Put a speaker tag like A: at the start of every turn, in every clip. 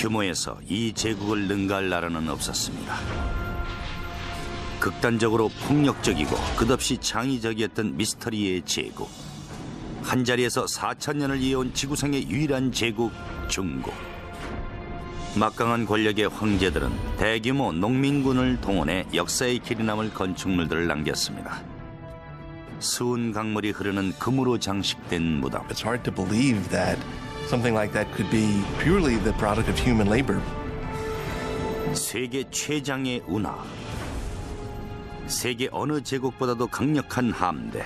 A: 규모에서 이 제국을 능가할 나라는 없었습니다. 극단적으로 폭력적이고 끝없이 창의적이었던 미스터리의 제국. 한자리에서 4,000년을 이어온 지구상의 유일한 제국 중국. 막강한 권력의 황제들은 대규모 농민군을 동원해 역사의 길이 남을 건축물들을 남겼습니다. 수은 강물이 흐르는 금으로 장식된 무덤.
B: It's hard to believe that something like that could be purely the product of human labor.
A: 세계 최장의 운하. 세계 어느 제국보다도 강력한 함대.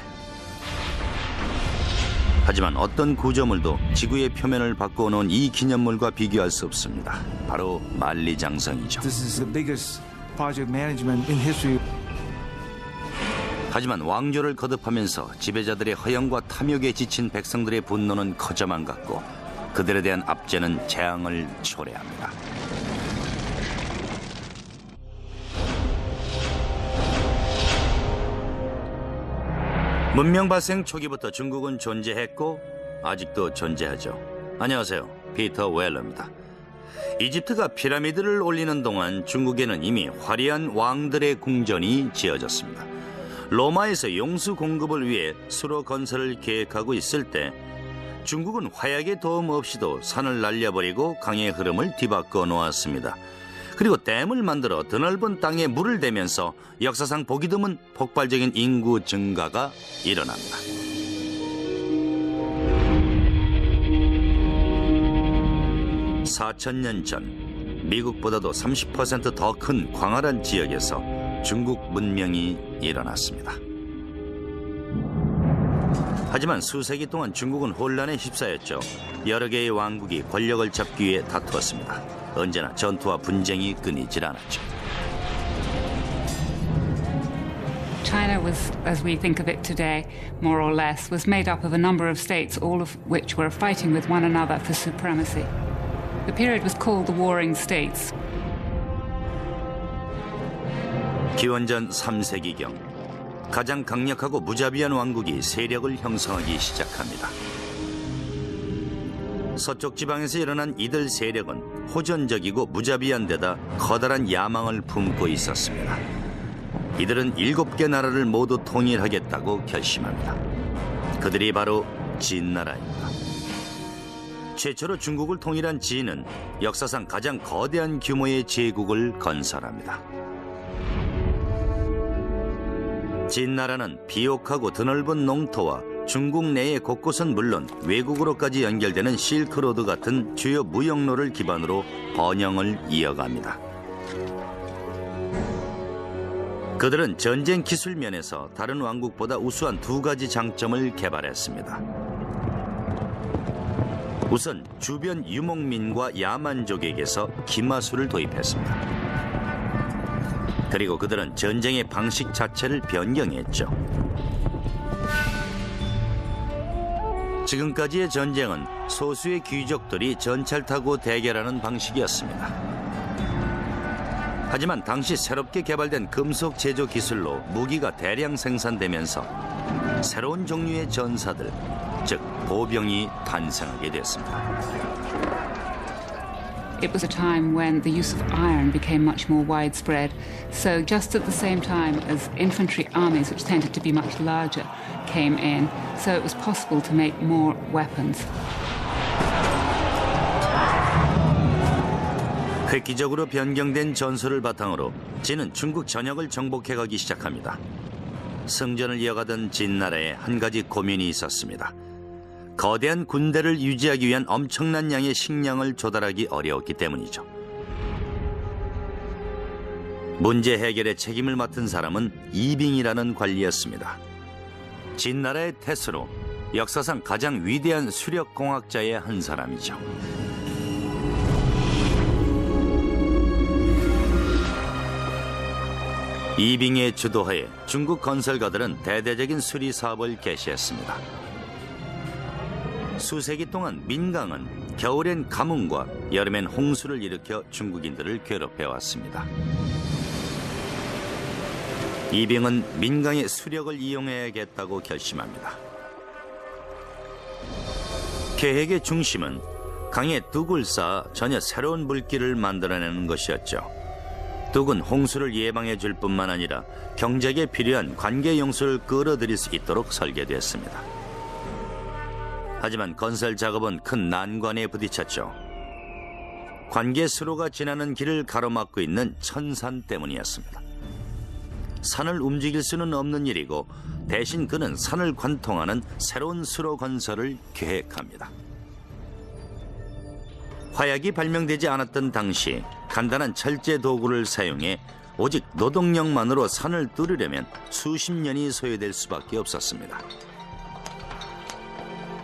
A: 하지만 어떤 구조물도 지구의 표면을 바꿔놓은 이 기념물과 비교할 수 없습니다. 바로 만리장성이죠.
C: This is the biggest project management in history.
A: 하지만 왕조를 거듭하면서 지배자들의 허영과 탐욕에 지친 백성들의 분노는 커져만 갔고 그들에 대한 압제는 재앙을 초래합니다. 문명 발생 초기부터 중국은 존재했고 아직도 존재하죠. 안녕하세요. 피터 웰러입니다. 이집트가 피라미드를 올리는 동안 중국에는 이미 화려한 왕들의 궁전이 지어졌습니다. 로마에서 용수 공급을 위해 수로 건설을 계획하고 있을 때 중국은 화약의 도움 없이도 산을 날려버리고 강의 흐름을 뒤바꿔 놓았습니다. 그리고 댐을 만들어 드넓은 땅에 물을 대면서 역사상 보기 드문 폭발적인 인구 증가가 일어납니다. (4,000년) 전 미국보다도 30% 더 큰 광활한 지역에서 중국 문명이 일어났습니다. 하지만 수세기 동안 중국은 혼란에 휩싸였죠. 여러 개의 왕국이 권력을 잡기 위해 다투었습니다. 언제나 전투와 분쟁이 끊이질 않았죠.
D: China was, as we think of it today, more or less, was made up of a number of states, all of which were fighting with one another for supremacy. The period was called the Warring States.
A: 기원전 3세기경 가장 강력하고 무자비한 왕국이 세력을 형성하기 시작합니다. 서쪽 지방에서 일어난 이들 세력은 호전적이고 무자비한 데다 커다란 야망을 품고 있었습니다. 이들은 7개 나라를 모두 통일하겠다고 결심합니다. 그들이 바로 진나라입니다. 최초로 중국을 통일한 진은 역사상 가장 거대한 규모의 제국을 건설합니다. 진나라는 비옥하고 드넓은 농토와 중국 내의 곳곳은 물론 외국으로까지 연결되는 실크로드 같은 주요 무역로를 기반으로 번영을 이어갑니다. 그들은 전쟁 기술 면에서 다른 왕국보다 우수한 2가지 장점을 개발했습니다. 우선 주변 유목민과 야만족에게서 기마술을 도입했습니다. 그리고 그들은 전쟁의 방식 자체를 변경했죠. 지금까지의 전쟁은 소수의 귀족들이 전차를 타고 대결하는 방식이었습니다. 하지만 당시 새롭게 개발된 금속 제조 기술로 무기가 대량 생산되면서 새로운 종류의 전사들, 즉 보병이 탄생하게 됐습니다.
D: It was a time when the use of iron became much more widespread. So just at the same time as infantry armies, which tended to be much larger, came in, so it was possible to make more weapons.
A: 획기적으로 변경된 전술을 바탕으로 진은 중국 전역을 정복해가기 시작합니다. 승전을 이어가던 진나라에 한 가지 고민이 있었습니다. 거대한 군대를 유지하기 위한 엄청난 양의 식량을 조달하기 어려웠기 때문이죠. 문제 해결의 책임을 맡은 사람은 이빙이라는 관리였습니다. 진나라의 태수로 역사상 가장 위대한 수력공학자의 한 사람이죠. 이빙의 주도하에 중국 건설가들은 대대적인 수리 사업을 개시했습니다. 수세기 동안 민강은 겨울엔 가뭄과 여름엔 홍수를 일으켜 중국인들을 괴롭혀왔습니다. 이빙은 민강의 수력을 이용해야겠다고 결심합니다. 계획의 중심은 강에 뚝을 쌓아 전혀 새로운 물길을 만들어내는 것이었죠. 뚝은 홍수를 예방해 줄 뿐만 아니라 경작에 필요한 관계 용수를 끌어들일 수 있도록 설계됐습니다. 하지만 건설 작업은 큰 난관에 부딪혔죠. 관계 수로가 지나는 길을 가로막고 있는 천산 때문이었습니다. 산을 움직일 수는 없는 일이고 대신 그는 산을 관통하는 새로운 수로 건설을 계획합니다. 화약이 발명되지 않았던 당시 간단한 철제 도구를 사용해 오직 노동력만으로 산을 뚫으려면 수십 년이 소요될 수밖에 없었습니다.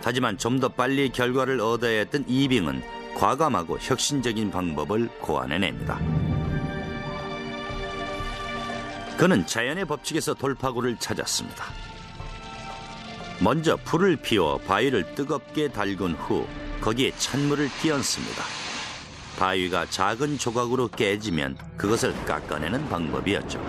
A: 하지만 좀 더 빨리 결과를 얻어야 했던 이빙은 과감하고 혁신적인 방법을 고안해냅니다. 그는 자연의 법칙에서 돌파구를 찾았습니다. 먼저 불을 피워 바위를 뜨겁게 달군 후 거기에 찬물을 끼얹습니다. 바위가 작은 조각으로 깨지면 그것을 깎아내는 방법이었죠.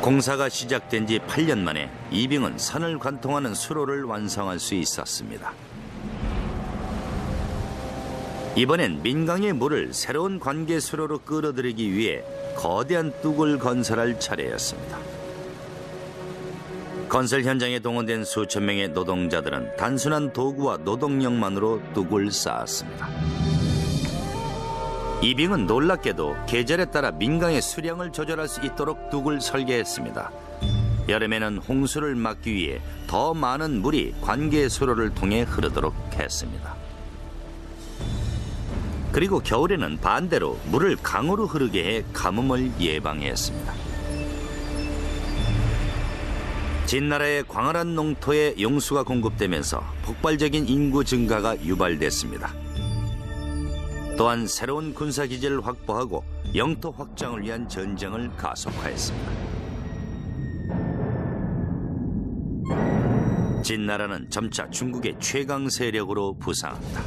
A: 공사가 시작된 지 8년 만에 이빙은 산을 관통하는 수로를 완성할 수 있었습니다. 이번엔 민강의 물을 새로운 관계 수로로 끌어들이기 위해 거대한 뚝을 건설할 차례였습니다. 건설 현장에 동원된 수천 명의 노동자들은 단순한 도구와 노동력만으로 뚝을 쌓았습니다. 이빙은 놀랍게도 계절에 따라 민강의 수량을 조절할 수 있도록 뚝을 설계했습니다. 여름에는 홍수를 막기 위해 더 많은 물이 관계 수로를 통해 흐르도록 했습니다. 그리고 겨울에는 반대로 물을 강으로 흐르게 해 가뭄을 예방했습니다. 진나라의 광활한 농토에 용수가 공급되면서 폭발적인 인구 증가가 유발됐습니다. 또한 새로운 군사기지를 확보하고 영토 확장을 위한 전쟁을 가속화했습니다. 진나라는 점차 중국의 최강 세력으로 부상합니다.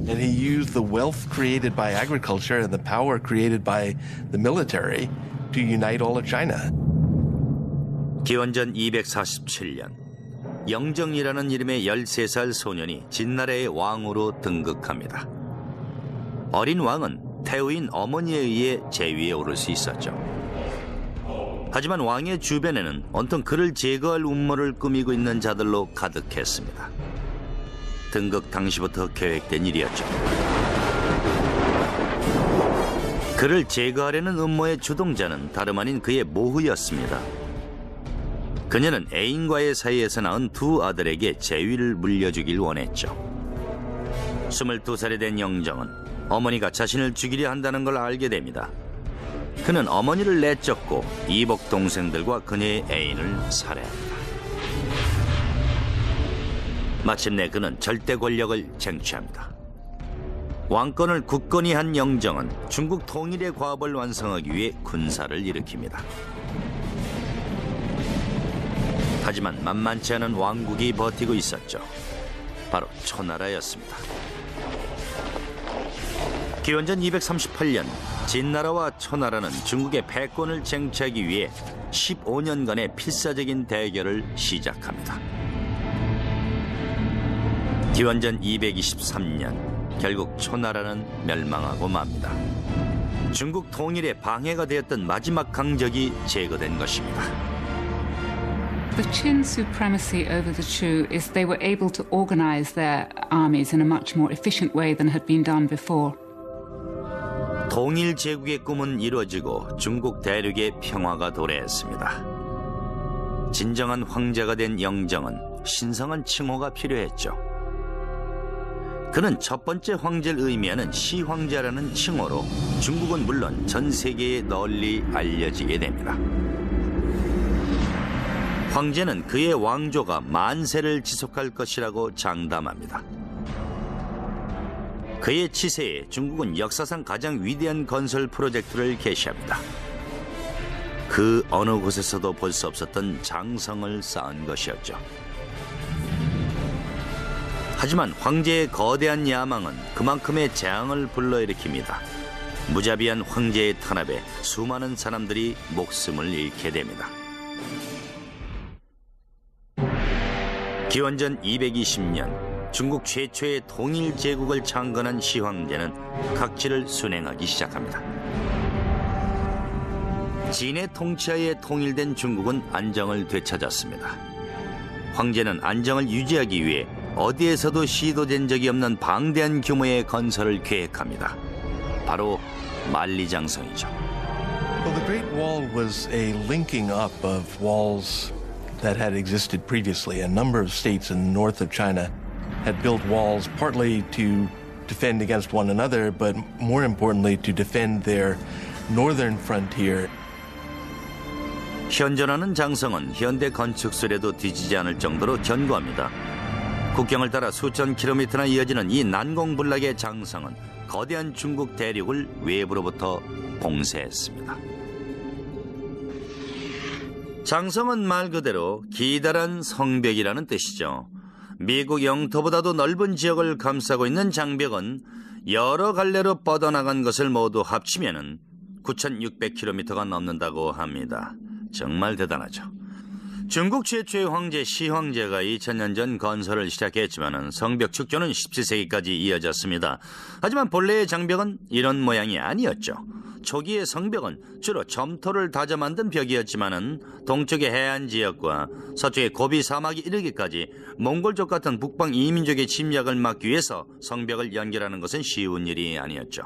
B: And he used the wealth created by agriculture and the power created by the military to unite all of China.
A: 기원전 247년 영정이라는 이름의 13살 소년이 진나라의 왕으로 등극합니다. 어린 왕은 태우인 어머니에 의해 제위에 오를 수 있었죠. 하지만 왕의 주변에는 온통 그를 제거할 음모를 꾸미고 있는 자들로 가득했습니다. 등극 당시부터 계획된 일이었죠. 그를 제거하려는 음모의 주동자는 다름 아닌 그의 모후였습니다. 그녀는 애인과의 사이에서 낳은 두 아들에게 재위를 물려주길 원했죠. 22살이 된 영정은 어머니가 자신을 죽이려 한다는 걸 알게 됩니다. 그는 어머니를 내쫓고 이복 동생들과 그녀의 애인을 살해합니다. 마침내 그는 절대 권력을 쟁취합니다. 왕권을 굳건히 한 영정은 중국 통일의 과업을 완성하기 위해 군사를 일으킵니다. 하지만 만만치 않은 왕국이 버티고 있었죠. 바로 초나라였습니다. 기원전 238년 진나라와 초나라는 중국의 패권을 쟁취하기 위해 15년간의 필사적인 대결을 시작합니다. 기원전 223년 결국 초나라는 멸망하고 맙니다. 중국 통일에 방해가 되었던 마지막 강적이 제거된 것입니다.
D: The Qin supremacy over the Chu is they were able to organize their armies in a much more efficient way than had been done before.
A: 통일 제국의 꿈은 이루어지고 중국 대륙의 평화가 도래했습니다. 진정한 황제가 된 영정은 신성한 칭호가 필요했죠. 그는 첫 번째 황제를 의미하는 시황제라는 칭호로 중국은 물론 전 세계에 널리 알려지게 됩니다. 황제는 그의 왕조가 만세를 지속할 것이라고 장담합니다. 그의 치세에 중국은 역사상 가장 위대한 건설 프로젝트를 개시합니다. 그 어느 곳에서도 볼 수 없었던 장성을 쌓은 것이었죠. 하지만 황제의 거대한 야망은 그만큼의 재앙을 불러일으킵니다. 무자비한 황제의 탄압에 수많은 사람들이 목숨을 잃게 됩니다. 기원전 220년 중국 최초의 통일 제국을 창건한 시황제는 각지를 순행하기 시작합니다. 진의 통치하에 통일된 중국은 안정을 되찾았습니다. 황제는 안정을 유지하기 위해 어디에서도 시도된 적이 없는 방대한 규모의 건설을 계획합니다. 바로 만리장성이죠.
B: Well, the Great Wall was a linking up of walls that had existed previously. A number of states in the north of China had built walls partly to defend against one another, but more importantly to defend their northern frontier.
A: 현존하는 장성은 현대 건축술에도 뒤지지 않을 정도로 견고합니다. 국경을 따라 수천 킬로미터나 이어지는 이 난공불락의 장성은 거대한 중국 대륙을 외부로부터 봉쇄했습니다. 장성은 말 그대로 기다란 성벽이라는 뜻이죠. 미국 영토보다도 넓은 지역을 감싸고 있는 장벽은 여러 갈래로 뻗어나간 것을 모두 합치면 9,600km가 넘는다고 합니다. 정말 대단하죠. 중국 최초의 황제 시황제가 2000년 전 건설을 시작했지만 성벽 축조는 17세기까지 이어졌습니다. 하지만 본래의 장벽은 이런 모양이 아니었죠. 초기의 성벽은 주로 점토를 다져 만든 벽이었지만 동쪽의 해안 지역과 서쪽의 고비 사막이 이르기까지 몽골족 같은 북방 이민족의 침략을 막기 위해서 성벽을 연결하는 것은 쉬운 일이 아니었죠.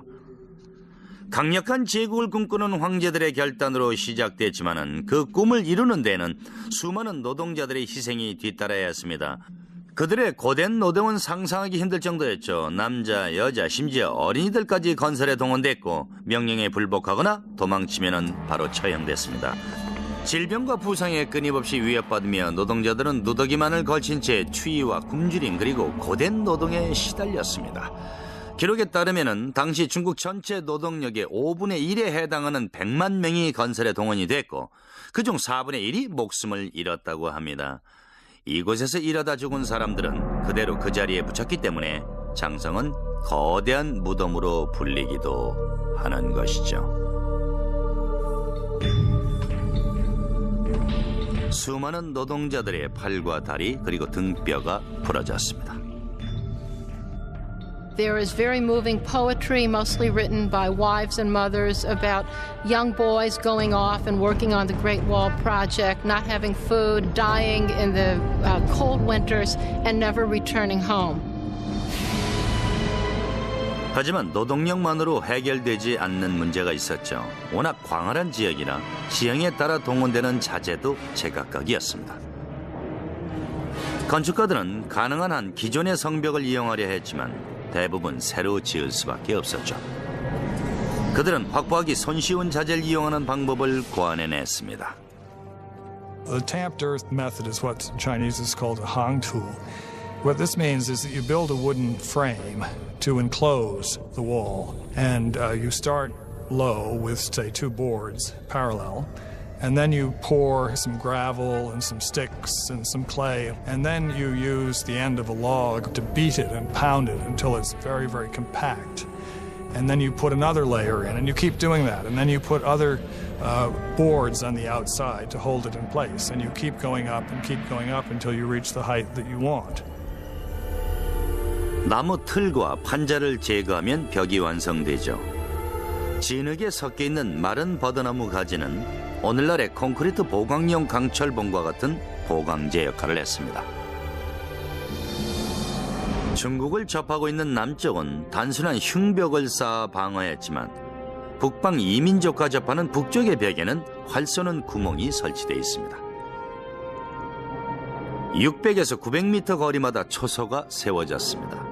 A: 강력한 제국을 꿈꾸는 황제들의 결단으로 시작됐지만 그 꿈을 이루는 데에는 수많은 노동자들의 희생이 뒤따라야 했습니다. 그들의 고된 노동은 상상하기 힘들 정도였죠. 남자, 여자, 심지어 어린이들까지 건설에 동원됐고 명령에 불복하거나 도망치면 바로 처형됐습니다. 질병과 부상에 끊임없이 위협받으며 노동자들은 누더기만을 걸친 채 추위와 굶주림 그리고 고된 노동에 시달렸습니다. 기록에 따르면 당시 중국 전체 노동력의 5분의 1에 해당하는 100만 명이 건설에 동원이 됐고 그중 4분의 1이 목숨을 잃었다고 합니다. 이곳에서 일하다 죽은 사람들은 그대로 그 자리에 붙였기 때문에 장성은 거대한 무덤으로 불리기도 하는 것이죠. 수많은 노동자들의 팔과 다리 그리고 등뼈가 부러졌습니다.
E: There is very moving poetry, mostly written by wives and mothers, about young boys going off and working on the Great Wall Project, not having food, dying in the cold winters, and never returning home.
A: 하지만 노동력만으로 해결되지 않는 문제가 있었죠. 워낙 광활한 지역이라 지형에 따라 동원되는 자재도 제각각이었습니다. 건축가들은 가능한 한 기존의 성벽을 이용하려 했지만 대부분 새로 지을 수밖에 없었죠. 그들은 확보하기 손쉬운 자재를 이용하는 방법을 고안해냈습니다.
F: The tamped earth method is what in Chinese is called a hang tool. What this means is that you build a wooden frame to enclose the wall, and you start low with, say, 2 boards parallel. And then you pour some gravel and some sticks and some clay, and then you use the end of a log to beat it and pound it until it's very, very compact. And then you put another layer in, and you keep doing that. And then you put other boards on the outside to hold it in place. And you keep going up until you reach the height that you want.
A: 나무 틀과 판자를 제거하면 벽이 완성되죠. 진흙에 섞여 있는 마른 버드나무 가지는 오늘날의 콘크리트 보강용 강철봉과 같은 보강제 역할을 했습니다. 중국을 접하고 있는 남쪽은 단순한 흉벽을 쌓아 방어했지만 북방 이민족과 접하는 북쪽의 벽에는 활 쏘는 구멍이 설치되어 있습니다. 600에서 900m 거리마다 초소가 세워졌습니다.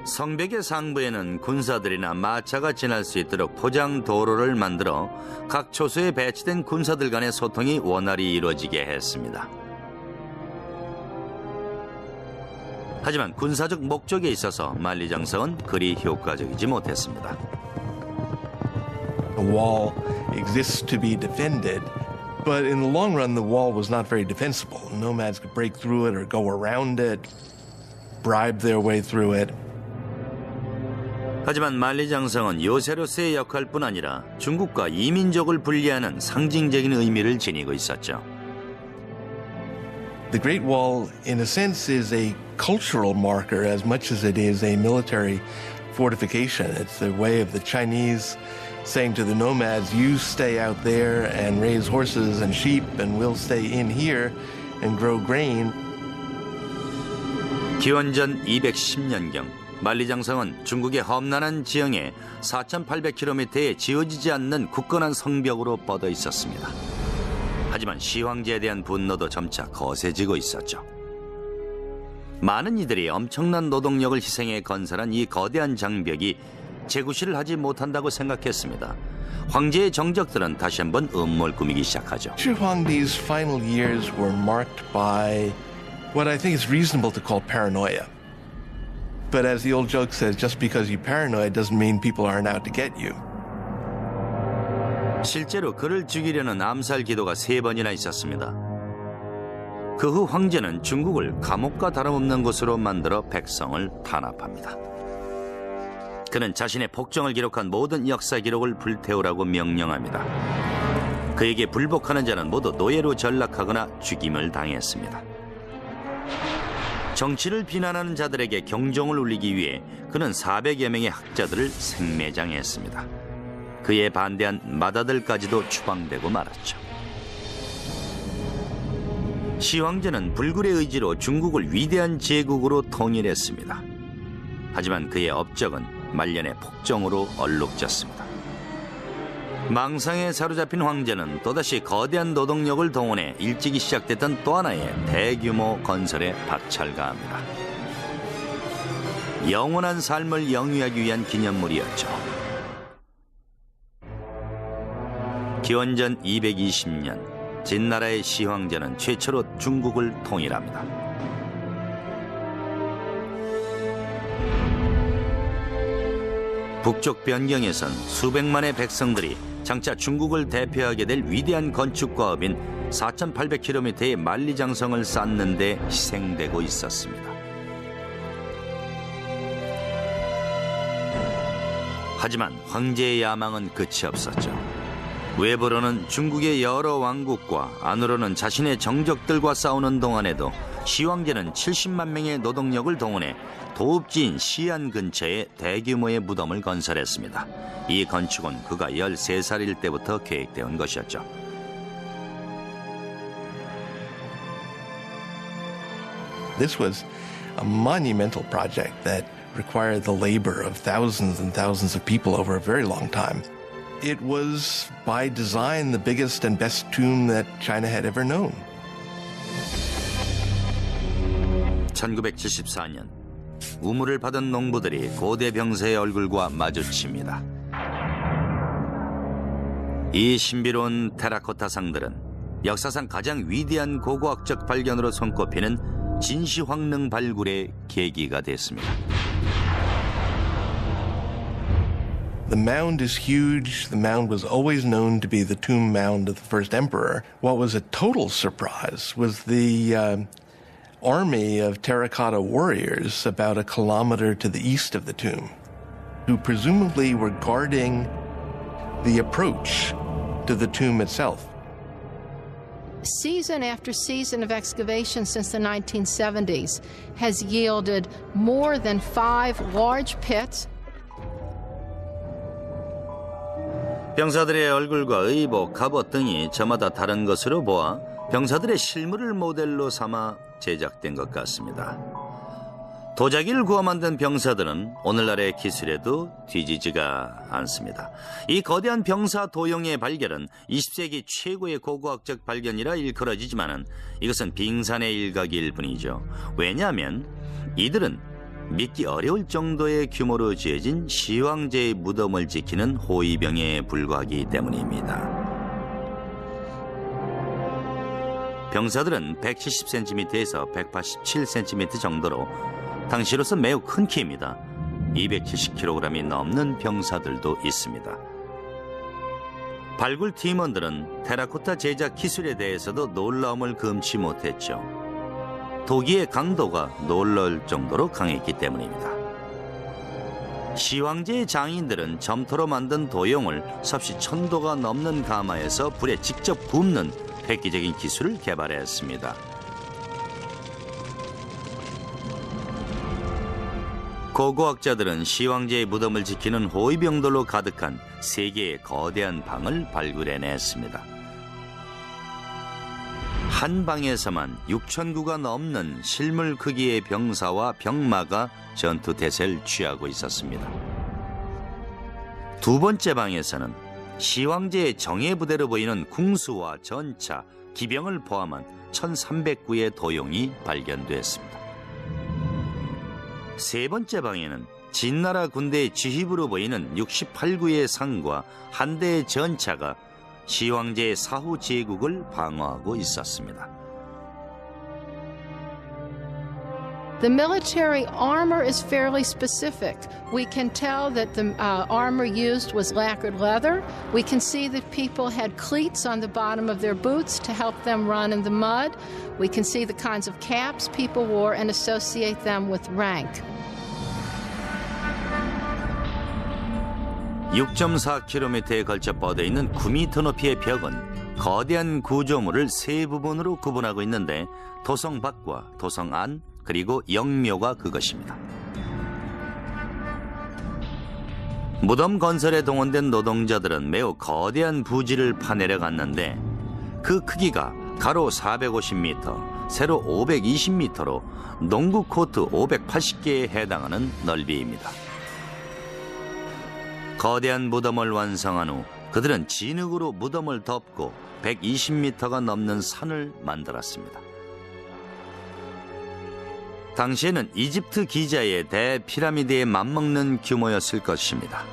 A: 성벽의 상부에는 군사들이나 마차가 지날 수 있도록 포장 도로를 만들어 각 초소에 배치된 군사들 간의 소통이 원활히 이루어지게 했습니다. 하지만 군사적 목적에 있어서 만리장성은 그리 효과적이지 못했습니다.
B: The wall exists to be defended, but in the long run the wall was not very defensible. Nomads could break through it or go around it, bribe their way through it.
A: 하지만 만리장성은 요새로서의 역할뿐 아니라 중국과 이민족을 분리하는 상징적인 의미를 지니고 있었죠.
B: The Great Wall, in a sense, is a cultural marker as much as it is a military fortification. It's the way of the Chinese saying to the nomads, you stay out there and raise horses and sheep, and we'll stay in here and grow grain.
A: 기원전 210년경 만리장성은 중국의 험난한 지형에 4,800km에 지어지지 않는 굳건한 성벽으로 뻗어 있었습니다. 하지만 시황제에 대한 분노도 점차 거세지고 있었죠. 많은 이들이 엄청난 노동력을 희생해 건설한 이 거대한 장벽이 재구시를 하지 못한다고 생각했습니다. 황제의 정적들은 다시 한번 음모를 꾸미기 시작하죠.
B: Shi Huangdi's final years were marked by what I think is reasonable to call paranoia. But as the old joke says, just because you're paranoid doesn't mean people aren't out to get you.
A: 실제로 그를 죽이려는 암살 기도가 3번이나 있었습니다. 그 후 황제는 중국을 감옥과 다름없는 곳으로 만들어 백성을 탄압합니다. 그는 자신의 폭정을 기록한 모든 역사 기록을 불태우라고 명령합니다. 그에게 불복하는 자는 모두 노예로 전락하거나 죽임을 당했습니다. 정치를 비난하는 자들에게 경종을 울리기 위해 그는 400여 명의 학자들을 생매장했습니다. 그에 반대한 마다들까지도 추방되고 말았죠. 시황제는 불굴의 의지로 중국을 위대한 제국으로 통일했습니다. 하지만 그의 업적은 말년의 폭정으로 얼룩졌습니다. 망상에 사로잡힌 황제는 또다시 거대한 노동력을 동원해 일찍이 시작됐던 또 하나의 대규모 건설에 박차를 가합니다. 영원한 삶을 영위하기 위한 기념물이었죠. 기원전 220년 진나라의 시황제는 최초로 중국을 통일합니다. 북쪽 변경에선 수백만의 백성들이 장차 중국을 대표하게 될 위대한 건축과업인 4,800km의 만리장성을 쌓는 데 희생되고 있었습니다. 하지만 황제의 야망은 끝이 없었죠. 외부로는 중국의 여러 왕국과 안으로는 자신의 정적들과 싸우는 동안에도 시황제는 70만 명의 노동력을 동원해 도읍지인 시안 근처에 대규모의 무덤을 건설했습니다. 이 건축은 그가 13살일 때부터 계획되어 온 것이었죠.
B: This was a monumental project that required the labor of thousands and thousands of people over a very long time. It was, by design, the biggest and best tomb that China had ever known.
A: 1974년 우물을 받은 농부들이 고대 병사의 얼굴과 마주칩니다. 이 신비로운 테라코타 상들은 역사상 가장 위대한 고고학적 발견으로 손꼽히는 진시황릉 발굴의 계기가 됐습니다.
B: The mound is huge. The mound was always known to be the tomb mound of the first emperor. What was a total surprise was the army of terracotta warriors about a kilometer to the east of the tomb, who presumably were guarding the approach to the tomb itself.
E: Season after season of excavation since the 1970s has yielded more than 5 large pits.
A: 병사들의 얼굴과 의복, 갑옷 등이 저마다 다른 것으로 보아 병사들의 실물을 모델로 삼아 제작된 것 같습니다. 도자기를 구워 만든 병사들은 오늘날의 기술에도 뒤지지가 않습니다. 이 거대한 병사 도형의 발견은 20세기 최고의 고고학적 발견이라 일컬어지지만 이것은 빙산의 일각일 뿐이죠. 왜냐하면 이들은 믿기 어려울 정도의 규모로 지어진 시황제의 무덤을 지키는 호위병에 불과하기 때문입니다. 병사들은 170cm에서 187cm 정도로 당시로서 매우 큰 키입니다. 270kg이 넘는 병사들도 있습니다. 발굴 팀원들은 테라코타 제작 기술에 대해서도 놀라움을 금치 못했죠. 도기의 강도가 놀라울 정도로 강했기 때문입니다. 시황제의 장인들은 점토로 만든 도형을 섭씨 1000도가 넘는 가마에서 불에 직접 굽는 획기적인 기술을 개발했습니다. 고고학자들은 시황제의 무덤을 지키는 호위병들로 가득한 세 개의 거대한 방을 발굴해냈습니다. 한 방에서만 6,000구가 넘는 실물 크기의 병사와 병마가 전투 태세를 취하고 있었습니다. 두 번째 방에서는 시황제의 정예부대로 보이는 궁수와 전차, 기병을 포함한 1,300구의 도용이 발견됐습니다. 세 번째 방에는 진나라 군대의 지휘부로 보이는 68구의 상과 한 대의 전차가 시황제의 사후 제국을 방어하고 있었습니다.
E: The military armor is fairly specific. We can tell that the armor used was lacquered leather. We can see that people had cleats on the bottom of their boots to help them run in the mud. We can see the kinds of caps people wore and associate them with rank.
A: 6.4km에 걸쳐 뻗어 있는 9m 높이의 벽은 거대한 구조물을 세 부분으로 구분하고 있는데 도성 밖과 도성 안 그리고 영묘가 그것입니다. 무덤 건설에 동원된 노동자들은 매우 거대한 부지를 파내려 갔는데 그 크기가 가로 450m, 세로 520m로 농구 코트 580개에 해당하는 넓이입니다. 거대한 무덤을 완성한 후 그들은 진흙으로 무덤을 덮고 120m가 넘는 산을 만들었습니다. 당시에는 이집트 기자의 대피라미드에 맞먹는 규모였을 것입니다.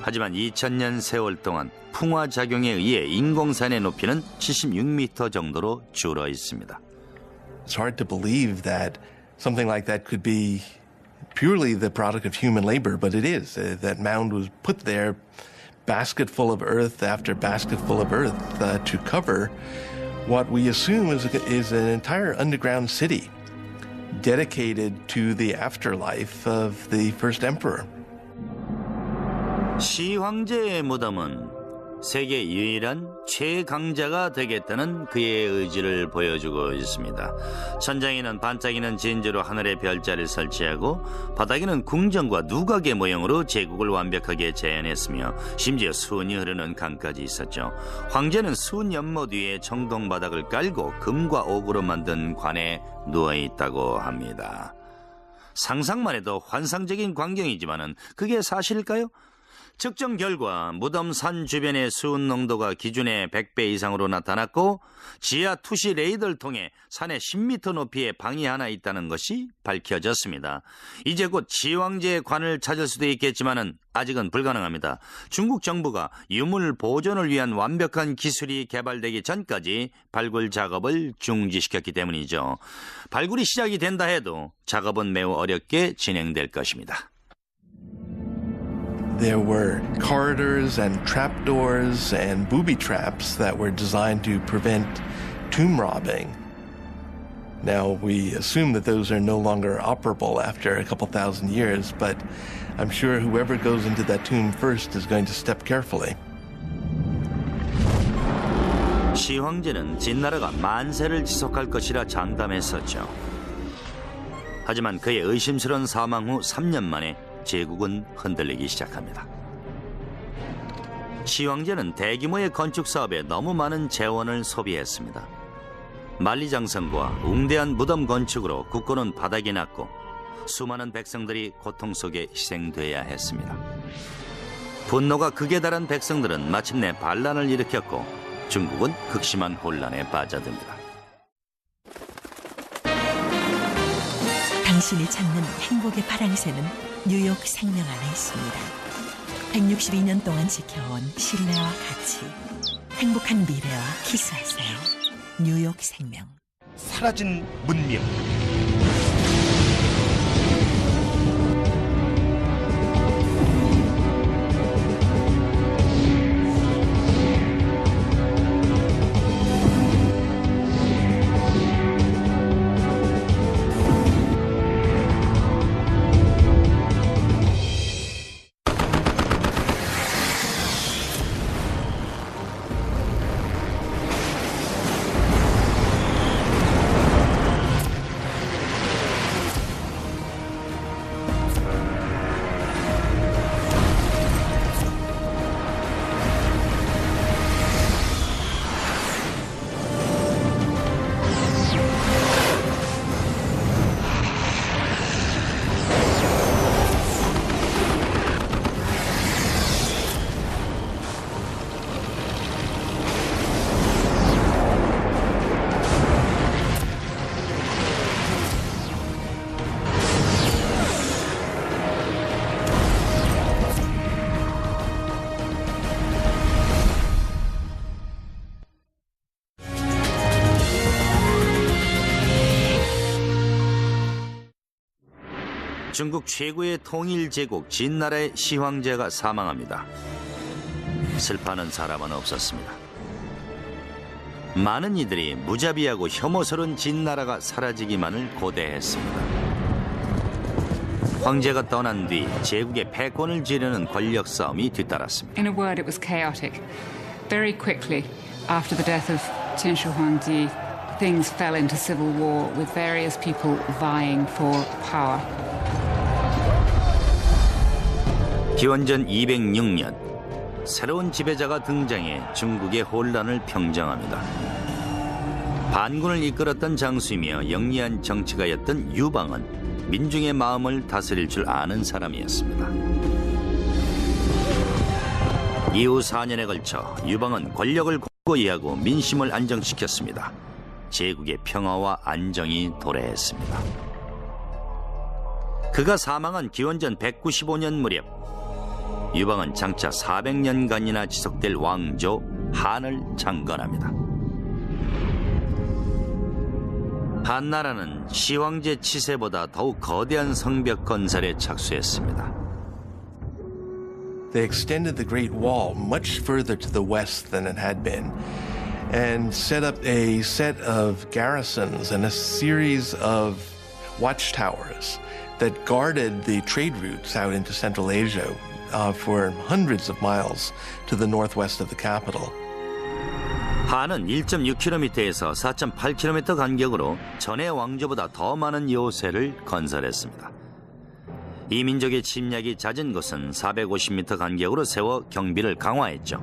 A: 하지만 2000년 세월 동안 풍화작용에 의해 인공산의 높이는 76m 정도로 줄어 있습니다.
B: It's hard to believe that something like that could be purely the product of human labor, but it is. That mound was put there, basketful of earth after basketful of earth, to cover what we assume is an entire underground city dedicated to the afterlife of the first emperor.
A: 시황제의 무덤은 세계 유일한 최강자가 되겠다는 그의 의지를 보여주고 있습니다. 천장에는 반짝이는 진주로 하늘의 별자를 설치하고 바닥에는 궁전과 누각의 모형으로 제국을 완벽하게 재현했으며 심지어 순이 흐르는 강까지 있었죠. 황제는 순 연못 위에 청동 바닥을 깔고 금과 옥으로 만든 관에 누워있다고 합니다. 상상만 해도 환상적인 광경이지만은 그게 사실일까요? 측정 결과 무덤 산 주변의 수은 농도가 기준의 100배 이상으로 나타났고 지하 투시 레이더를 통해 산의 10m 높이의 방이 하나 있다는 것이 밝혀졌습니다. 이제 곧 시황제의 관을 찾을 수도 있겠지만은 아직은 불가능합니다. 중국 정부가 유물 보존을 위한 완벽한 기술이 개발되기 전까지 발굴 작업을 중지시켰기 때문이죠. 발굴이 시작이 된다 해도 작업은 매우 어렵게 진행될 것입니다.
B: There were corridors and trapdoors and booby traps that were designed to prevent tomb robbing. Now, we assume that those are no longer operable after a couple thousand years, but I'm sure whoever goes into that tomb first is going to step carefully.
A: 시황제는 진나라가 만세를 지속할 것이라 장담했었죠. 하지만 그의 의심스러운 사망 후 3년 만에 제국은 흔들리기 시작합니다. 시황제는 대규모의 건축 사업에 너무 많은 재원을 소비했습니다. 만리장성과 웅대한 무덤 건축으로 국고는 바닥이 났고 수많은 백성들이 고통 속에 희생돼야 했습니다. 분노가 극에 달한 백성들은 마침내 반란을 일으켰고 중국은 극심한 혼란에 빠져듭니다.
G: 당신이 찾는 행복의 파랑새는 뉴욕 생명 안에 있습니다. 162년 동안 지켜온 신뢰와 가치, 행복한 미래와 키스하세요. 뉴욕 생명.
H: 사라진 문명.
A: 중국 최고의 통일 제국 진나라의 시황제가 사망합니다. 슬퍼하는 사람은 없었습니다. 많은 이들이 무자비하고 혐오스러운 진나라가 사라지기만을 고대했습니다. 황제가 떠난 뒤 제국의 패권을 지르는 권력 싸움이 뒤따랐습니다.
D: In a word, it was chaotic. Very quickly, after the death of Tianshu Huangdi, things fell into civil war with various people vying for power.
A: 기원전 206년 새로운 지배자가 등장해 중국의 혼란을 평정합니다. 반군을 이끌었던 장수이며 영리한 정치가였던 유방은 민중의 마음을 다스릴 줄 아는 사람이었습니다. 이후 4년에 걸쳐 유방은 권력을 굳건히 하고 민심을 안정시켰습니다. 제국의 평화와 안정이 도래했습니다. 그가 사망한 기원전 195년 무렵 유방은 장차 400년간이나 지속될 왕조 한을 창건합니다. 한나라는 시황제 치세보다 더욱 거대한 성벽 건설에 착수했습니다.
B: They extended the Great Wall much further to the west than it had been and set up a set of garrisons and a series of watchtowers that guarded the trade routes out into Central Asia for hundreds of miles to the northwest of the capital.
A: 한은 1.6km에서 4.8km 간격으로 전의 왕조보다 더 많은 요새를 건설했습니다. 이 민족의 침략이 잦은 곳은 450m 간격으로 세워 경비를 강화했죠.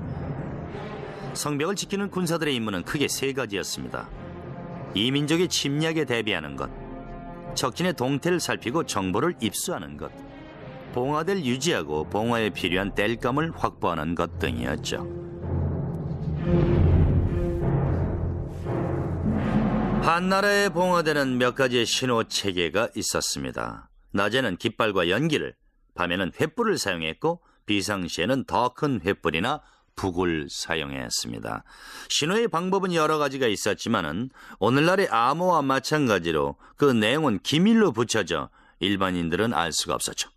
A: 성벽을 지키는 군사들의 임무는 크게 세 가지였습니다. 이 민족의 침략에 대비하는 것, 적진의 동태를 살피고 정보를 입수하는 것, 봉화대를 유지하고 봉화에 필요한 땔감을 확보하는 것 등이었죠. 한나라의 봉화대는 몇 가지의 신호 체계가 있었습니다. 낮에는 깃발과 연기를, 밤에는 횃불을 사용했고 비상시에는 더 큰 횃불이나 북을 사용했습니다. 신호의 방법은 여러 가지가 있었지만은 오늘날의 암호와 마찬가지로 그 내용은 기밀로 붙여져 일반인들은 알 수가 없었죠.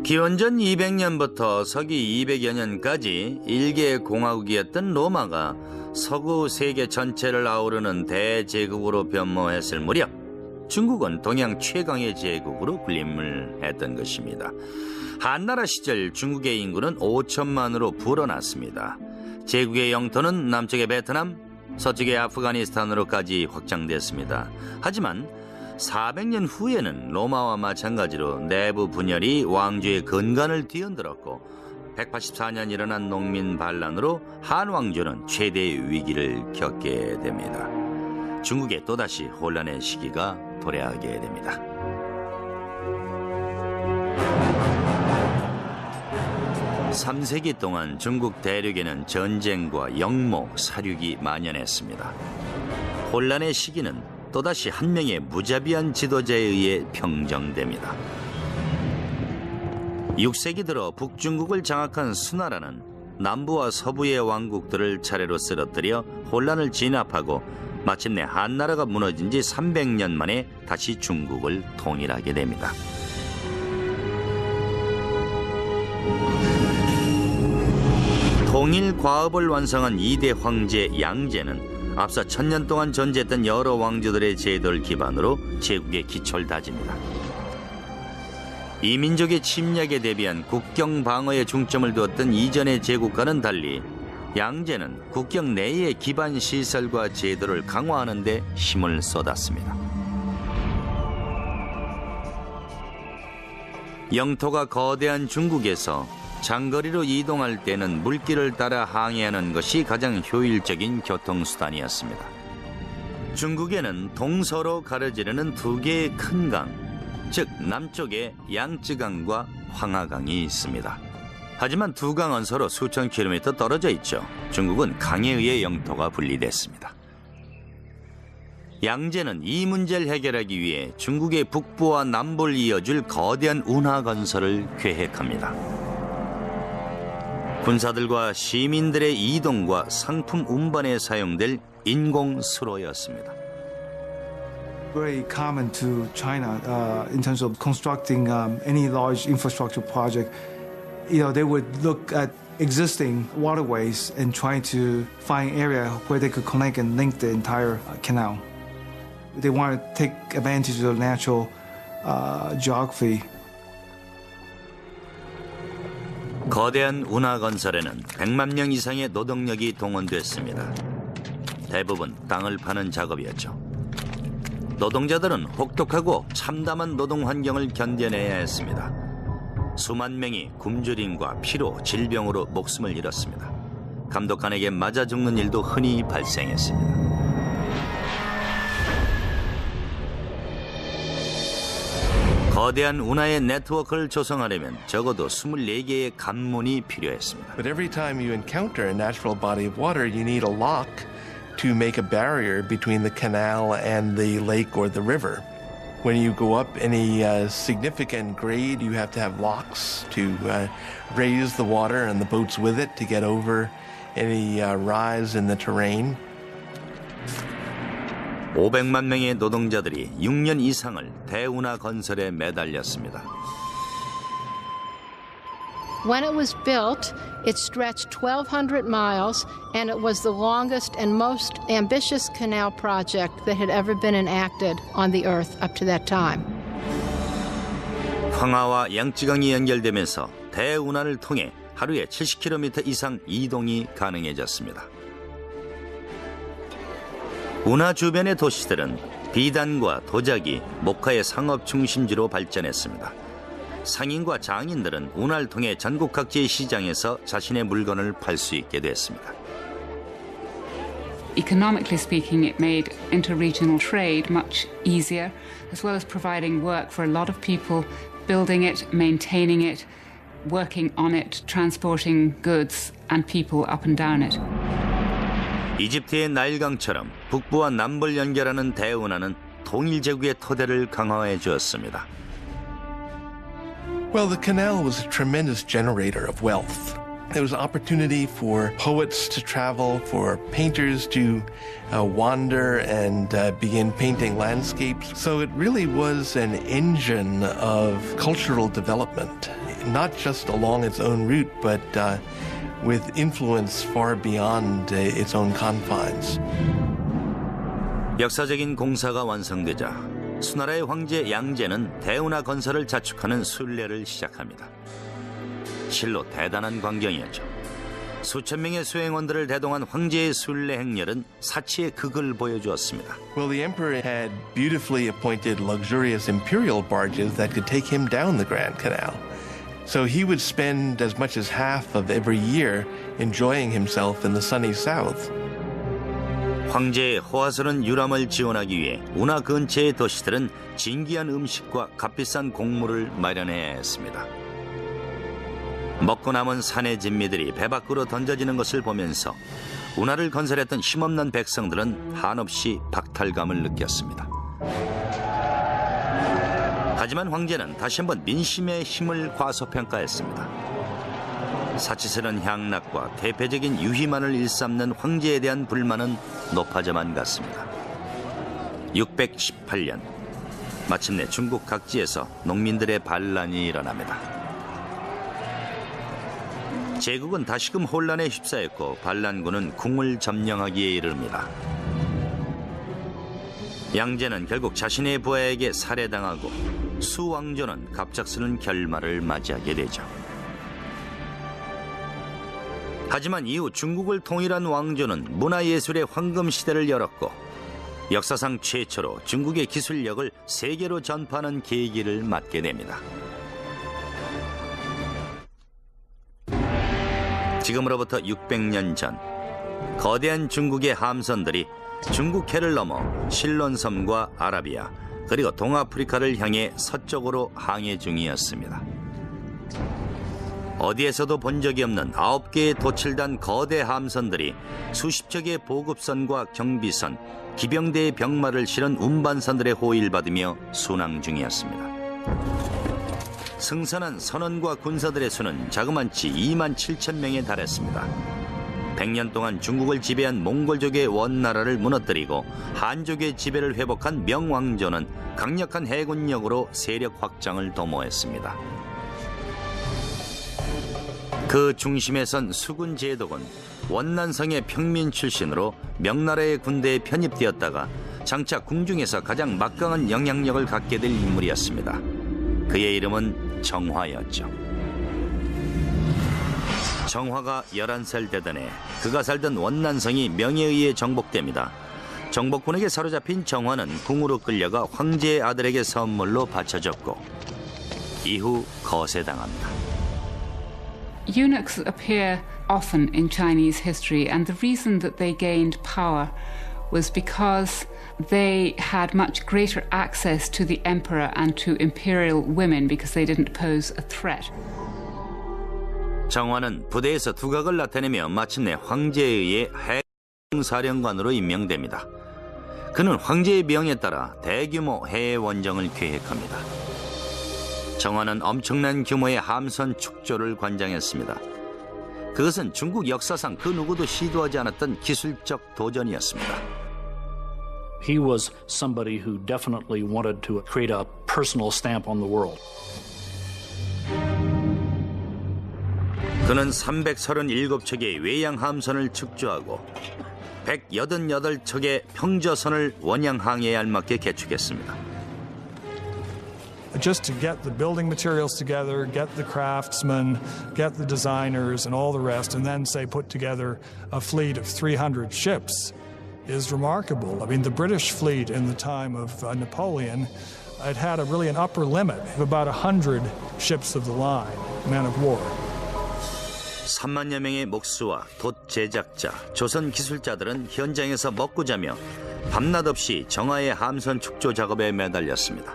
A: 기원전 200년부터 서기 200여 년까지 일개의 공화국이었던 로마가 서구 세계 전체를 아우르는 대제국으로 변모했을 무렵 중국은 동양 최강의 제국으로 군림을 했던 것입니다. 한나라 시절 중국의 인구는 5천만으로 불어났습니다. 제국의 영토는 남쪽의 베트남, 서쪽의 아프가니스탄으로까지 확장됐습니다. 하지만 400년 후에는 로마와 마찬가지로 내부 분열이 왕조의 근간을 뒤흔들었고 184년 일어난 농민 반란으로 한 왕조는 최대의 위기를 겪게 됩니다. 중국에 또다시 혼란의 시기가 도래하게 됩니다. (3세기) 동안 중국 대륙에는 전쟁과 영모, 사륙이 만연했습니다. 혼란의 시기는 또다시 한 명의 무자비한 지도자에 의해 평정됩니다. 6세기 들어 북중국을 장악한 수나라는 남부와 서부의 왕국들을 차례로 쓰러뜨려 혼란을 진압하고 마침내 한나라가 무너진 지 300년 만에 다시 중국을 통일하게 됩니다. 통일 과업을 완성한 2대 황제 양제는 앞서 1000년 동안 존재했던 여러 왕조들의 제도를 기반으로 제국의 기초를 다집니다. 이 민족의 침략에 대비한 국경 방어에 중점을 두었던 이전의 제국과는 달리 양제는 국경 내의 기반 시설과 제도를 강화하는 데 힘을 쏟았습니다. 영토가 거대한 중국에서 장거리로 이동할 때는 물길을 따라 항해하는 것이 가장 효율적인 교통수단이었습니다. 중국에는 동서로 가려지르는 두 개의 큰 강, 즉 남쪽에 양쯔강과 황하강이 있습니다. 하지만 두 강은 서로 수천 킬로미터 떨어져 있죠. 중국은 강에 의해 영토가 분리됐습니다. 양제는 이 문제를 해결하기 위해 중국의 북부와 남부를 이어줄 거대한 운하 건설을 계획합니다. 군사들과 시민들의 이동과 상품 운반에 사용될 인공수로였습니다.
C: very common to China in terms of constructing any large infrastructure project. They would look at existing waterways and try to find area where they could connect and link the entire canal. They want to take advantage of the natural geography.
A: 거대한 운하 건설에는 100만 명 이상의 노동력이 동원됐습니다. 대부분 땅을 파는 작업이었죠. 노동자들은 혹독하고 참담한 노동 환경을 견뎌내야 했습니다. 수만 명이 굶주림과 피로, 질병으로 목숨을 잃었습니다. 감독관에게 맞아 죽는 일도 흔히 발생했습니다. 거대한 운하의 네트워크를 조성하려면 적어도 24개의 관문이 필요했습니다.
B: But every time you encounter a natural body of water, you need a lock to make a barrier between the canal and the lake or the river. When you go up any significant grade, you have to have locks to raise the water and the boats with it to get over any rise in the terrain.
A: 500만 명의 노동자들이 6년 이상을 대운하 건설에 매달렸습니다.
E: When it was built, it stretched 1,200 miles, and it was the longest and most ambitious canal project that had ever been enacted on the Earth up to that time.
A: 황하와 양쯔강이 연결되면서 대운하를 통해 하루에 70km 이상 이동이 가능해졌습니다. 운하 주변의 도시들은 비단과 도자기, 목화의 상업 중심지로 발전했습니다. 상인과 장인들은 운하를 통해 전국 각지의 시장에서 자신의 물건을 팔 수 있게 됐습니다.
D: Economically speaking, it made interregional trade much easier, as well as providing work for a lot of people, building it, maintaining it, working on it, transporting goods and people up and down it.
A: 이집트의 나일강처럼 북부와 남부를 연결하는 대운하는 통일 제국의 토대를 강화해 주었습니다.
B: Well, the canal was a tremendous generator of wealth. There was opportunity for poets to travel, for painters to wander and begin painting landscapes. So it really was an engine of cultural development, not just along its own route, but with influence far beyond its own confines.
A: 역사적인 공사가 완성되자 수나라의 황제 양제는 대운하 건설을 자축하는 순례를 시작합니다. 실로 대단한 광경이었죠. 수천 명의 수행원들을 대동한 황제의 순례 행렬은 사치의 극을 보여주었습니다.
B: Well, the emperor had beautifully appointed luxurious imperial barges that could take him down the Grand Canal. So he would spend as much as half of every year enjoying himself in the sunny south.
A: 황제의 호화스러운 유람을 지원하기 위해 운하 근처의 도시들은 진귀한 음식과 값비싼 곡물을 마련해야 했습니다. 먹고 남은 산의 진미들이 배 밖으로 던져지는 것을 보면서 운하를 건설했던 힘없는 백성들은 한없이 박탈감을 느꼈습니다. 하지만 황제는 다시 한번 민심의 힘을 과소평가했습니다. 사치스러운 향락과 대표적인 유희만을 일삼는 황제에 대한 불만은 높아져만 갔습니다. 618년 마침내 중국 각지에서 농민들의 반란이 일어납니다. 제국은 다시금 혼란에 휩싸였고 반란군은 궁을 점령하기에 이릅니다. 양제는 결국 자신의 부하에게 살해당하고 수왕조는 갑작스런 결말을 맞이하게 되죠. 하지만 이후 중국을 통일한 왕조는 문화예술의 황금시대를 열었고 역사상 최초로 중국의 기술력을 세계로 전파하는 계기를 맞게 됩니다. 지금으로부터 600년 전 거대한 중국의 함선들이 중국해를 넘어 실론섬과 아라비아 그리고 동아프리카를 향해 서쪽으로 항해 중이었습니다. 어디에서도 본 적이 없는 9개의 도칠단 거대 함선들이 수십 척의 보급선과 경비선, 기병대의 병마를 실은 운반선들의 호위를 받으며 순항 중이었습니다. 승선한 선원과 군사들의 수는 자그만치 27,000명에 달했습니다. 100년 동안 중국을 지배한 몽골족의 원나라를 무너뜨리고 한족의 지배를 회복한 명왕조는 강력한 해군력으로 세력 확장을 도모했습니다. 그 중심에 선 수군 제독은 원난성의 평민 출신으로 명나라의 군대에 편입되었다가 장차 궁중에서 가장 막강한 영향력을 갖게 될 인물이었습니다. 그의 이름은 정화였죠. 정화가 11살 되던 해 그가 살던 원난성이 명에 의해 정복됩니다. 정복군에게 사로잡힌 정화는 궁으로 끌려가 황제의 아들에게 선물로 바쳐졌고 이후 거세당합니다.
D: Eunuchs appear often in Chinese history, and the reason that they gained power was because they had much greater access to the emperor and to imperial women because they didn't pose a threat.
A: 정화는 부대에서 두각을 나타내며 마침내 황제에 의해 해군사령관으로 임명됩니다. 그는 황제의 명에 따라 대규모 해외 원정을 계획합니다. 정화는 엄청난 규모의 함선 축조를 관장했습니다. 그것은 중국 역사상 그 누구도 시도하지 않았던 기술적 도전이었습니다.
I: He was somebody who definitely wanted to create a personal stamp on the world.
A: 그는 337척의 외양 함선을 축조하고 188척의 평저선을 원양 항해에 알맞게 개축했습니다.
F: Just to get the building materials together, get the craftsmen, get the designers and all the rest, and then say put together a fleet of 300 ships is remarkable. I mean, the British fleet in the time of Napoleon, it had an upper limit of about 100 ships of the line, men of war.
A: 3만여 명의 목수와 돛 제작자, 조선 기술자들은 현장에서 먹고 자며 밤낮 없이 정화의 함선 축조 작업에 매달렸습니다.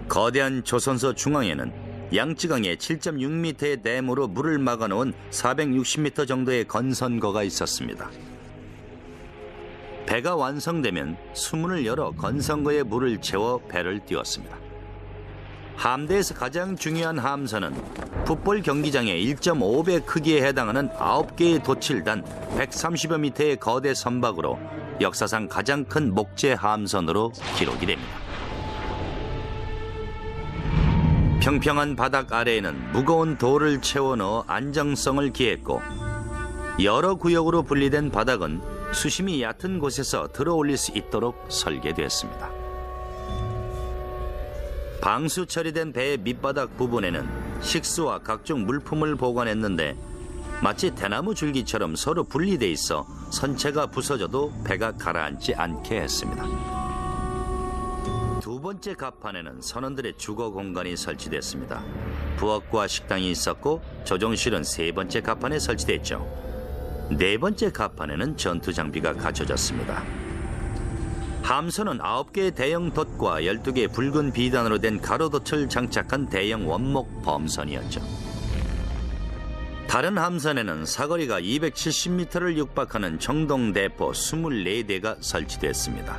A: 거대한 조선소 중앙에는 양쯔강에 7.6m의 댐으로 물을 막아놓은 460m 정도의 건선거가 있었습니다. 배가 완성되면 수문을 열어 건선거에 물을 채워 배를 띄웠습니다. 함대에서 가장 중요한 함선은 풋볼 경기장의 1.5배 크기에 해당하는 9개의 돛을 단 130여 미터의 거대 선박으로 역사상 가장 큰 목재 함선으로 기록이 됩니다. 평평한 바닥 아래에는 무거운 돌을 채워 넣어 안정성을 기했고 여러 구역으로 분리된 바닥은 수심이 얕은 곳에서 들어 올릴 수 있도록 설계됐습니다. 방수 처리된 배의 밑바닥 부분에는 식수와 각종 물품을 보관했는데 마치 대나무 줄기처럼 서로 분리돼 있어 선체가 부서져도 배가 가라앉지 않게 했습니다. 두 번째 갑판에는 선원들의 주거 공간이 설치됐습니다. 부엌과 식당이 있었고 조종실은 세 번째 갑판에 설치됐죠. 네 번째 갑판에는 전투 장비가 갖춰졌습니다. 함선은 9개의 대형 돛과 12개의 붉은 비단으로 된 가로돛을 장착한 대형 원목 범선이었죠. 다른 함선에는 사거리가 270m를 육박하는 정동대포 24대가 설치됐습니다.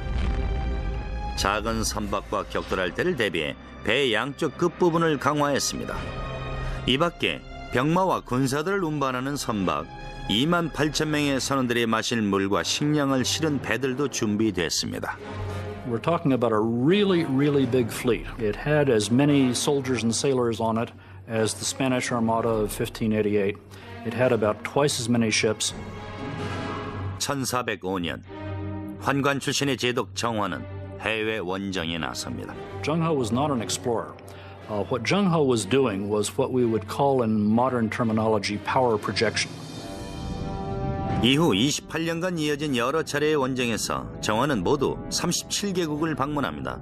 A: 작은 선박과 격돌할 때를 대비해 배 양쪽 끝부분을 강화했습니다. 이 밖에 병마와 군사들을 운반하는 선박, 2만 8천 명의 선원들이 마실 물과 식량을 실은 배들도 준비됐습니다.
I: We're talking about a really, really big fleet. It had as many soldiers and sailors on it as the Spanish Armada of 1588. It had about twice as many ships.
A: 1405년 환관 출신의 제독 정화는 해외 원정에 나섭니다.
I: Zheng He was not an explorer. What Zheng He was doing was what we would call in modern terminology power projection.
A: 이후 28년간 이어진 여러 차례의 원정에서 정화는 모두 37개국을 방문합니다.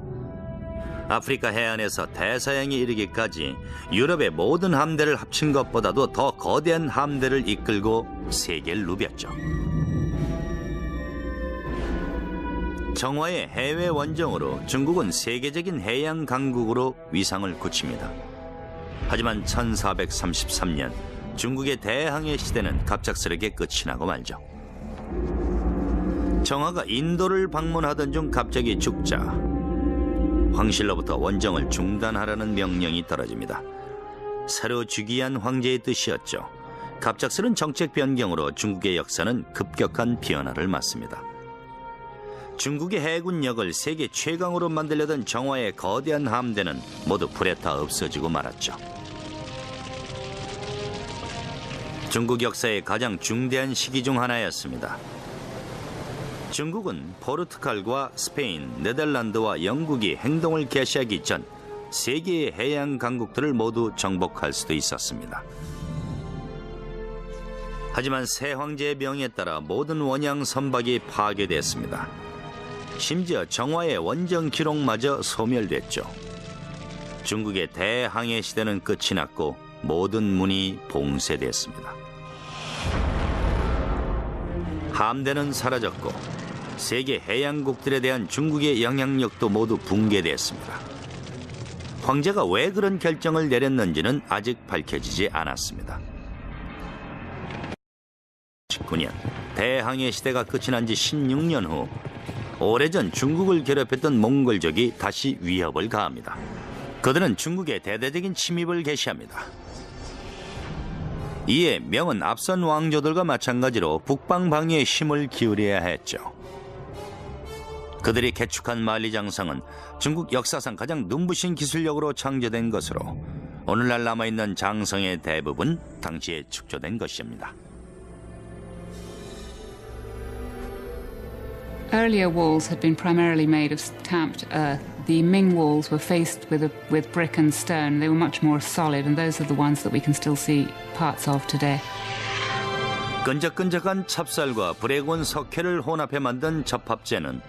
A: 아프리카 해안에서 대서양에 이르기까지 유럽의 모든 함대를 합친 것보다도 더 거대한 함대를 이끌고 세계를 누볐죠. 정화의 해외 원정으로 중국은 세계적인 해양 강국으로 위상을 굳힙니다. 하지만 1433년 중국의 대항해 시대는 갑작스럽게 끝이 나고 말죠. 정화가 인도를 방문하던 중 갑자기 죽자 황실로부터 원정을 중단하라는 명령이 떨어집니다. 새로 즉위한 황제의 뜻이었죠. 갑작스런 정책 변경으로 중국의 역사는 급격한 변화를 맞습니다. 중국의 해군력을 세계 최강으로 만들려던 정화의 거대한 함대는 모두 불에 타 없어지고 말았죠. 중국 역사의 가장 중대한 시기 중 하나였습니다. 중국은 포르투갈과 스페인, 네덜란드와 영국이 행동을 개시하기 전 세계의 해양 강국들을 모두 정복할 수도 있었습니다. 하지만 새 황제의 명에 따라 모든 원양 선박이 파괴됐습니다. 심지어 정화의 원정 기록마저 소멸됐죠. 중국의 대항해 시대는 끝이 났고 모든 문이 봉쇄됐습니다. 함대는 사라졌고 세계 해양국들에 대한 중국의 영향력도 모두 붕괴됐습니다. 황제가 왜 그런 결정을 내렸는지는 아직 밝혀지지 않았습니다. 19년 대항해 시대가 끝이 난 지 16년 후 오래전 중국을 괴롭혔던 몽골족이 다시 위협을 가합니다. 그들은 중국의 대대적인 침입을 개시합니다. 이에 명은 앞선 왕조들과 마찬가지로 북방 방위에 힘을 기울여야 했죠. 그들이 개축한 만리장성은 중국 역사상 가장 눈부신 기술력으로 창조된 것으로 오늘날 남아있는 장성의 대부분 당시에 축조된 것입니다.
D: Earlier walls had been primarily made of stamped earth. The Ming walls were faced with brick and stone. They were much more solid, and those are the ones that we can still see parts of today.
A: 끈적끈적한 찹쌀과 불에 구운 석회를 혼합해 만든 접합재는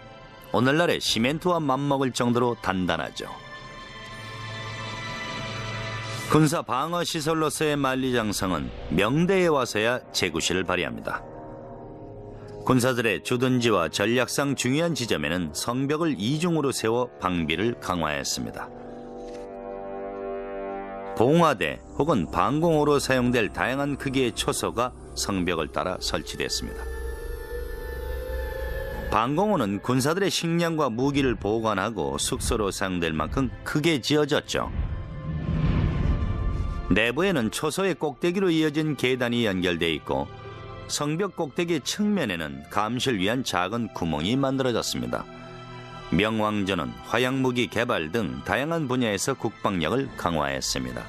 A: 오늘날의 시멘트와 맞먹을 정도로 단단하죠. 군사 방어 시설로서의 만리장성은 명대에 와서야 재구시를 발휘합니다. 군사들의 주둔지와 전략상 중요한 지점에는 성벽을 이중으로 세워 방비를 강화했습니다. 봉화대 혹은 방공호로 사용될 다양한 크기의 초소가 성벽을 따라 설치됐습니다. 방공호는 군사들의 식량과 무기를 보관하고 숙소로 사용될 만큼 크게 지어졌죠. 내부에는 초소의 꼭대기로 이어진 계단이 연결돼 있고 성벽 꼭대기 측면에는 감시를 위한 작은 구멍이 만들어졌습니다. 명왕조는 화약무기 개발 등 다양한 분야에서 국방력을 강화했습니다.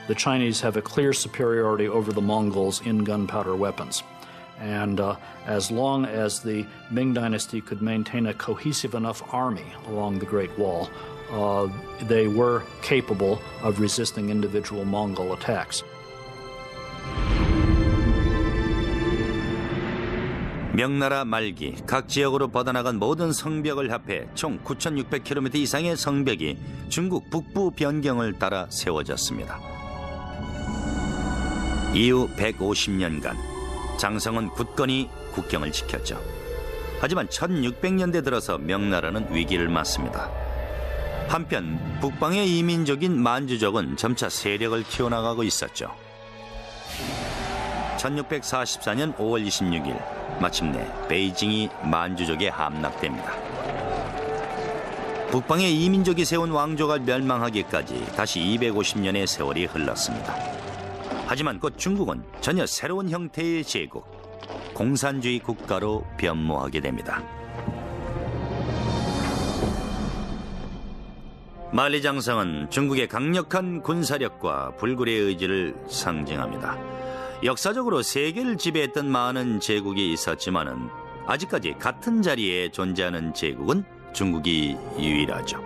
I: The Chinese have a clear superiority over the Mongols in gunpowder weapons. And as long as the Ming Dynasty could maintain a cohesive enough army along the Great Wall, they were capable of resisting individual Mongol attacks.
A: 명나라 말기 각 지역으로 뻗어나간 모든 성벽을 합해 총 9,600km 이상의 성벽이 중국 북부 변경을 따라 세워졌습니다. 이후 150년간 장성은 굳건히 국경을 지켰죠. 하지만 1600년대 들어서 명나라는 위기를 맞습니다. 한편 북방의 이민족인 만주족은 점차 세력을 키워나가고 있었죠. 1644년 5월 26일 마침내 베이징이 만주족에 함락됩니다. 북방의 이민족이 세운 왕조가 멸망하기까지 다시 250년의 세월이 흘렀습니다. 하지만 곧 중국은 전혀 새로운 형태의 제국, 공산주의 국가로 변모하게 됩니다. 만리장성은 중국의 강력한 군사력과 불굴의 의지를 상징합니다. 역사적으로 세계를 지배했던 많은 제국이 있었지만은 아직까지 같은 자리에 존재하는 제국은 중국이 유일하죠.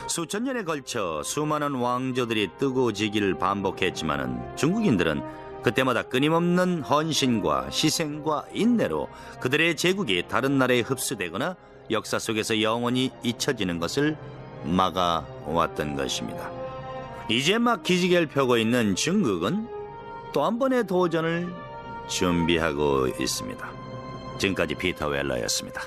A: 수천 년에 걸쳐 수많은 왕조들이 뜨고 지기를 반복했지만은 중국인들은 그때마다 끊임없는 헌신과 희생과 인내로 그들의 제국이 다른 나라에 흡수되거나 역사 속에서 영원히 잊혀지는 것을 막아왔던 것입니다. 이제 막 기지개를 펴고 있는 중국은 또 한 번의 도전을 준비하고 있습니다. 지금까지 피터 웰러였습니다.